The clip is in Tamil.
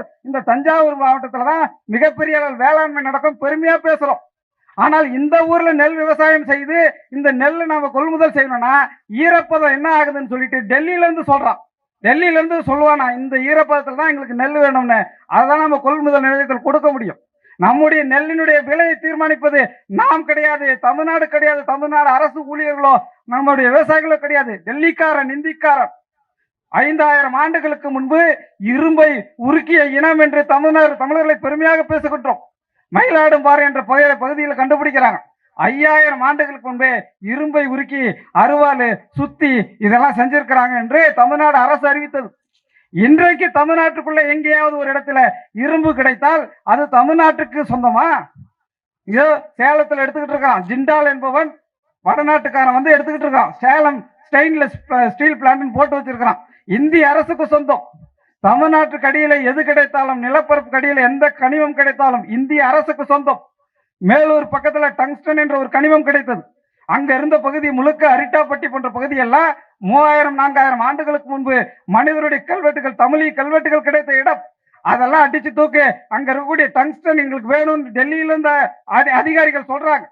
என்றால் இந்த தஞ்சாவூர் மாவட்டத்துல தான் மிகப்பெரிய அளவில் வேளாண்மை நடக்கும், பெருமையா பேசுறோம். ஆனால் இந்த ஊர்ல நெல் விவசாயம் செய்து இந்த நெல் நாம கொள்முதல் செய்யணும்னா ஈரப்பதம் என்ன ஆகுதுன்னு சொல்லிட்டு டெல்லியில இருந்து சொல்றான். டெல்லியில இருந்து சொல்லுவானா இந்த ஈரப்பதத்துல தான் எங்களுக்கு நெல் வேணும்னு, அதான் நம்ம கொள்முதல் நிலையத்தில் கொடுக்க முடியும். நம்முடைய நெல்லினுடைய விலையை தீர்மானிப்பது நாம் கிடையாது, தமிழ்நாடு கிடையாது, தமிழ்நாடு அரசு ஊழியர்களோ நம்முடைய விவசாயிகளோ கிடையாது, டெல்லிக்காரன் இந்திக்காரன். 5000 ஆண்டுகளுக்கு முன்பு இரும்பை உருக்கிய இனம் என்று தமிழர்களை பெருமையாக பேசுகின்றோம். மயிலாடும்பாறை என்ற பகுதியில் கண்டுபிடிக்கிறாங்க. 5000 ஆண்டுகளுக்கு முன்பே இரும்பை உருக்கி அருவாள் சுத்தி இதெல்லாம் செஞ்சிருக்கிறாங்க என்று தமிழ்நாடு அரசு அறிவித்தது. இன்றைக்கு தமிழ்நாட்டுக்குள்ள எங்கேயாவது ஒரு இடத்துல இரும்பு கிடைத்தால் அது தமிழ்நாட்டுக்கு சொந்தமா? இதோ சேலத்தில் எடுத்துக்கிட்டு இருக்கான் ஜிண்டால் என்பவன், வடநாட்டுக்காரன் வந்து எடுத்துக்கிட்டு இருக்கான். சேலம் ஸ்டெயின்லெஸ் ஸ்டீல் பிளான்ட் போட்டு வச்சிருக்கிறான். இந்திய அரசுக்கு சொந்தம். தமிழ்நாட்டுக்கு அடியில எது கிடைத்தாலும், நிலப்பரப்பு அடியில எந்த கனிமம் கிடைத்தாலும் இந்திய அரசுக்கு சொந்தம். மேலூர் பக்கத்துல டங்ஸ்டன் என்ற ஒரு கனிமம் கிடைத்தது. அங்க இருந்த பகுதி முழுக்க அரிட்டாப்பட்டி போன்ற பகுதியெல்லாம் 3000 4000 ஆண்டுகளுக்கு முன்பு மனிதருடைய கல்வெட்டுகள், தமிழி கல்வெட்டுகள் கிடைத்த இடம். அதெல்லாம் அடிச்சு தூக்கு, அங்க இருக்கக்கூடிய டங்ஸ்டன் எங்களுக்கு வேணும்னு டெல்லியில இருந்த அதிகாரிகள் சொல்றாங்க.